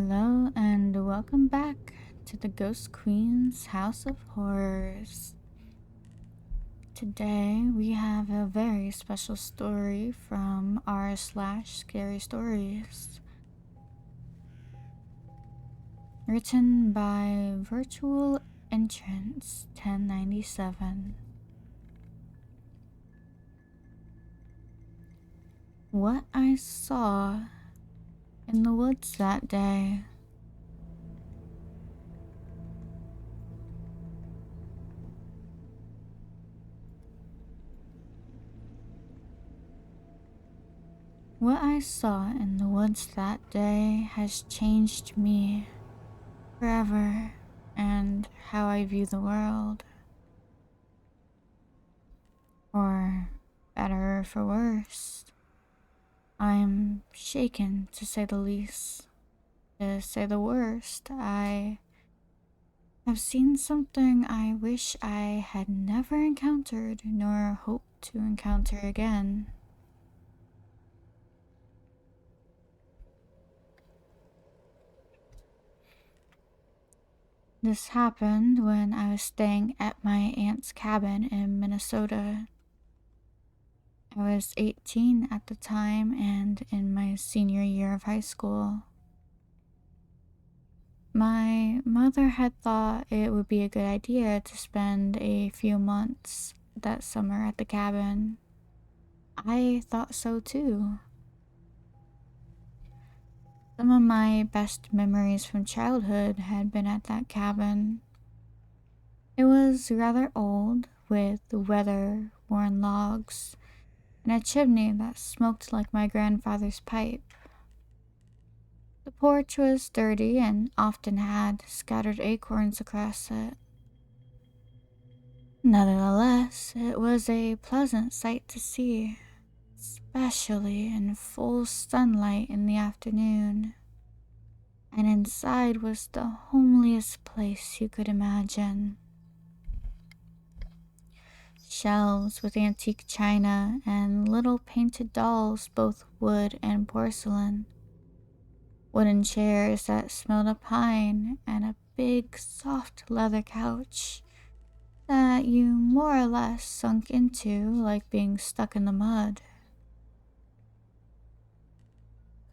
Hello and welcome back to the Ghost Queen's House of Horrors. Today we have a very special story from r/scary stories, written by Virtual Entrance 1097. What I saw in the woods that day. What I saw in the woods that day has changed me forever and how I view the world. For better or for worse, I'm shaken to say the least. To say the worst, I have seen something I wish I had never encountered nor hope to encounter again. This happened when I was staying at my aunt's cabin in Minnesota. I was 18 at the time and in my senior year of high school. My mother had thought it would be a good idea to spend a few months that summer at the cabin. I thought so too. Some of my best memories from childhood had been at that cabin. It was rather old, with weather-worn logs and a chimney that smoked like my grandfather's pipe. The porch was dirty and often had scattered acorns across it. Nevertheless, it was a pleasant sight to see, especially in full sunlight in the afternoon. And inside was the homeliest place you could imagine. Shelves with antique china and little painted dolls, both wood and porcelain. Wooden chairs that smelled of pine, and a big soft leather couch that you more or less sunk into like being stuck in the mud.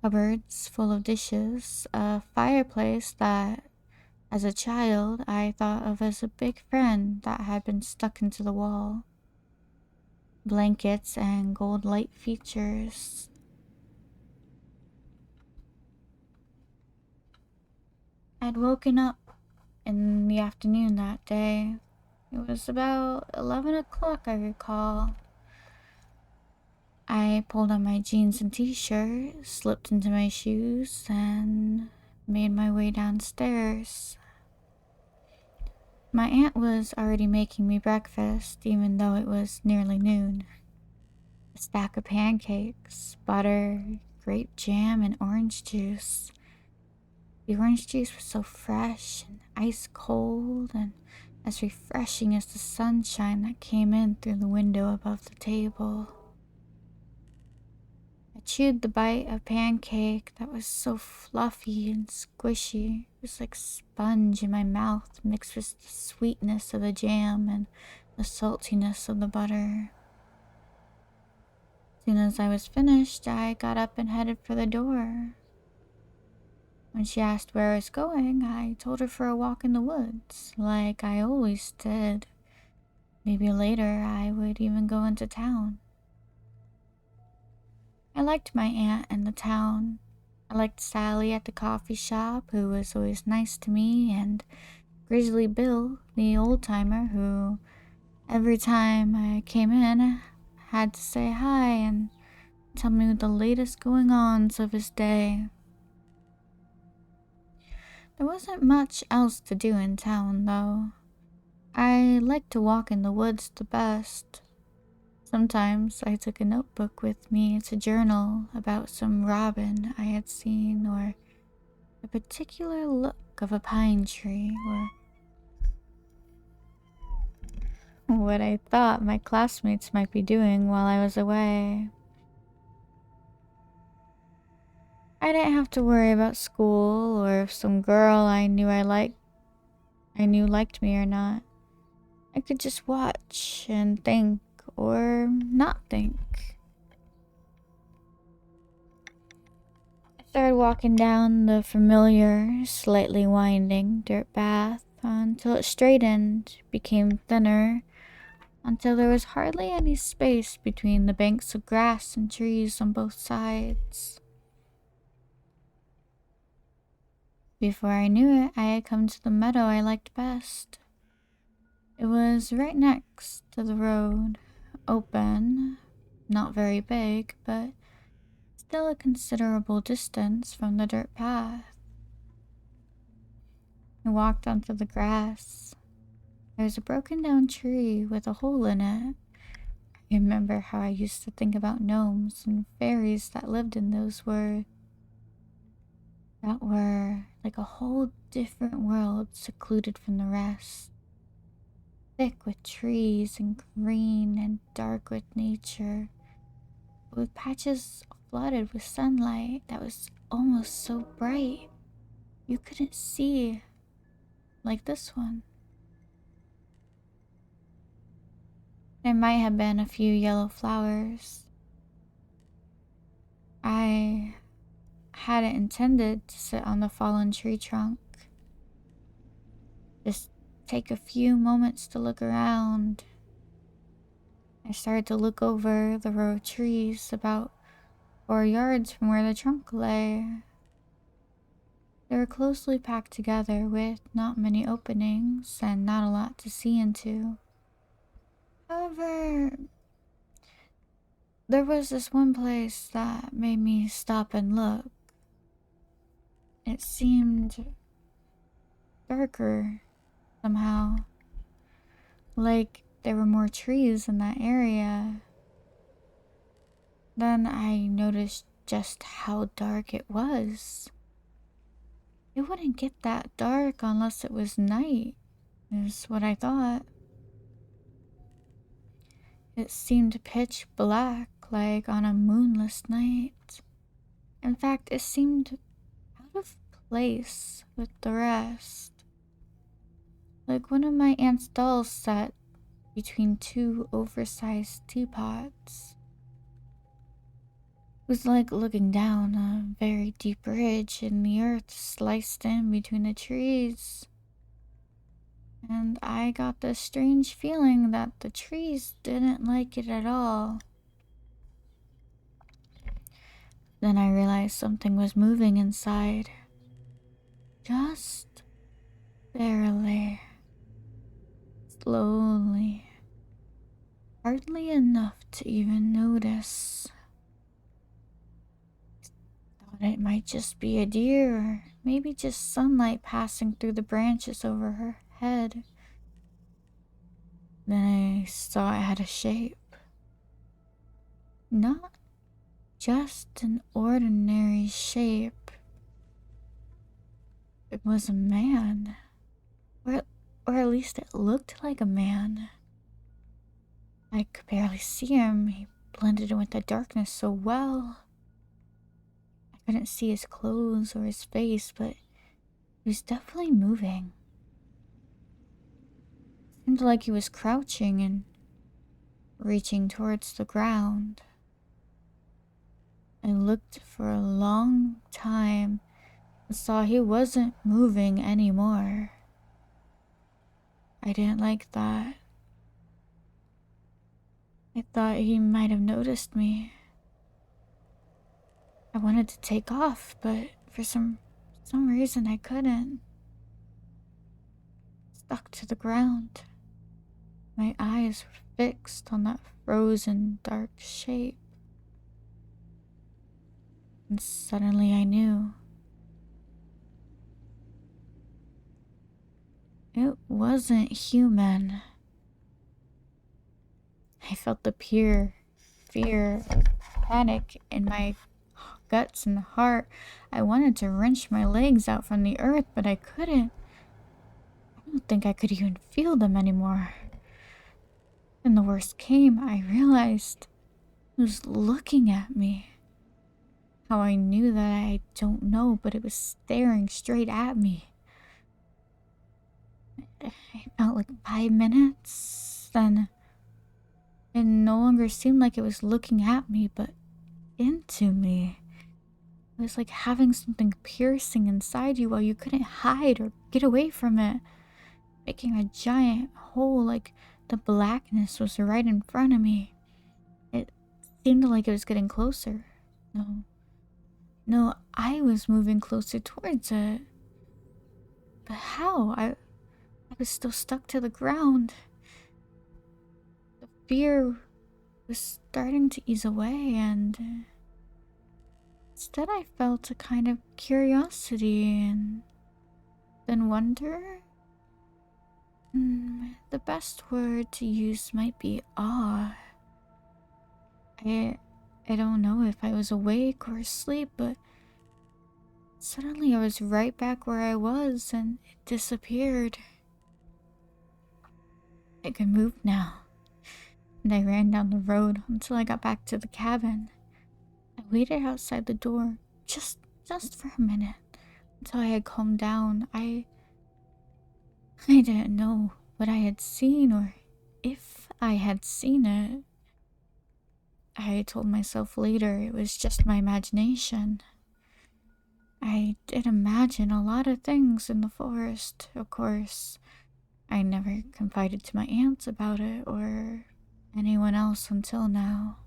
Cupboards full of dishes, a fireplace that, as a child, I thought of as a big friend that had been stuck into the wall. Blankets and gold light features. I'd woken up in the afternoon that day. It was about 11 o'clock, I recall. I pulled on my jeans and t-shirt, slipped into my shoes, and made my way downstairs. My aunt was already making me breakfast, even though it was nearly noon. A stack of pancakes, butter, grape jam, and orange juice. The orange juice was so fresh and ice cold and as refreshing as the sunshine that came in through the window above the table. I chewed the bite of pancake that was so fluffy and squishy. It was like sponge in my mouth mixed with the sweetness of the jam and the saltiness of the butter. As soon as I was finished, I got up and headed for the door. When she asked where I was going, I told her for a walk in the woods, like I always did. Maybe later I would even go into town. I liked my aunt and the town. I liked Sally at the coffee shop, who was always nice to me, and Grizzly Bill, the old-timer, who every time I came in had to say hi and tell me the latest going-ons of his day. There wasn't much else to do in town, though. I liked to walk in the woods the best. Sometimes I took a notebook with me to journal about some robin I had seen, or a particular look of a pine tree, or what I thought my classmates might be doing while I was away. I didn't have to worry about school or if some girl I knew liked me or not. I could just watch and think or not think. I started walking down the familiar, slightly winding dirt path until it straightened, became thinner, until there was hardly any space between the banks of grass and trees on both sides. Before I knew it, I had come to the meadow I liked best. It was right next to the road, open, not very big, but still a considerable distance from the dirt path. I walked onto the grass. There was a broken down tree with a hole in it. I remember how I used to think about gnomes and fairies that lived in those that were like a whole different world secluded from the rest. Thick with trees and green and dark with nature, with patches flooded with sunlight that was almost so bright you couldn't see, like this one. There might have been a few yellow flowers. I hadn't intended to sit on the fallen tree trunk. Just take a few moments to look around. I started to look over the row of trees about 4 yards from where the trunk lay. They were closely packed together with not many openings and not a lot to see into. However, there was this one place that made me stop and look. It seemed darker somehow, like there were more trees in that area. Then I noticed just how dark it was. It wouldn't get that dark unless it was night, is what I thought. It seemed pitch black, like on a moonless night. In fact, it seemed out of place with the rest. Like one of my aunt's dolls sat between two oversized teapots. It was like looking down a very deep ridge and the earth sliced in between the trees. And I got this strange feeling that the trees didn't like it at all. Then I realized something was moving inside. Just barely. Slowly. Hardly enough to even notice. Thought it might just be a deer, or maybe just sunlight passing through the branches over her head. Then I saw it had a shape. Not just an ordinary shape. It was a man. Or at least it looked like a man. I could barely see him. He blended in with the darkness so well. I couldn't see his clothes or his face, but he was definitely moving. Seemed like he was crouching and reaching towards the ground. I looked for a long time and saw he wasn't moving anymore. I didn't like that. I thought he might have noticed me. I wanted to take off, but for some reason I couldn't. Stuck to the ground. My eyes were fixed on that frozen dark shape. And suddenly I knew. It wasn't human. I felt the pure fear, panic in my guts and heart. I wanted to wrench my legs out from the earth, but I couldn't. I don't think I could even feel them anymore. When the worst came, I realized it was looking at me. How I knew that, I don't know, but it was staring straight at me. It felt like 5 minutes, then it no longer seemed like it was looking at me, but into me. It was like having something piercing inside you while you couldn't hide or get away from it, making a giant hole like the blackness was right in front of me. It seemed like it was getting closer. No, I was moving closer towards it. But how? I was still stuck to the ground. The fear was starting to ease away, and instead I felt a kind of curiosity and then wonder. The best word to use might be awe. I I don't know if I was awake or asleep, but suddenly I was right back where I was and it disappeared. I could move now, and I ran down the road until I got back to the cabin. I waited outside the door just for a minute until I had calmed down. I didn't know what I had seen or if I had seen it. I told myself later it was just my imagination. I did imagine a lot of things in the forest, of course. I never confided to my aunts about it or anyone else until now.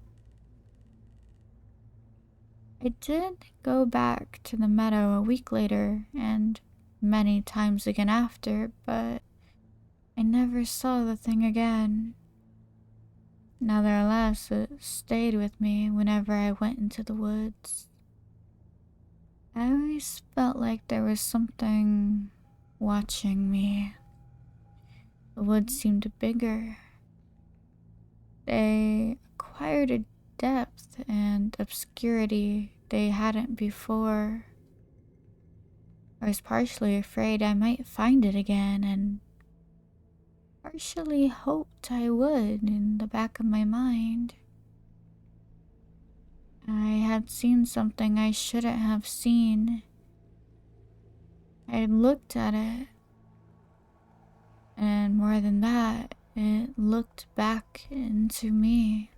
I did go back to the meadow a week later and many times again after, but I never saw the thing again. Nevertheless, it stayed with me whenever I went into the woods. I always felt like there was something watching me. The woods seemed bigger. They acquired a depth and obscurity they hadn't before. I was partially afraid I might find it again, and partially hoped I would in the back of my mind. I had seen something I shouldn't have seen. I had looked at it, and more than that, it looked back into me.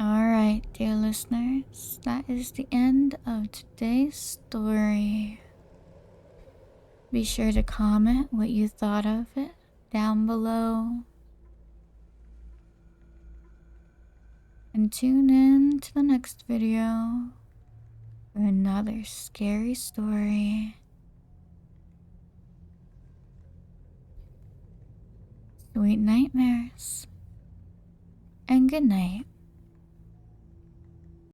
Alright, dear listeners, that is the end of today's story. Be sure to comment what you thought of it down below. And tune in to the next video for another scary story. Sweet nightmares and good night.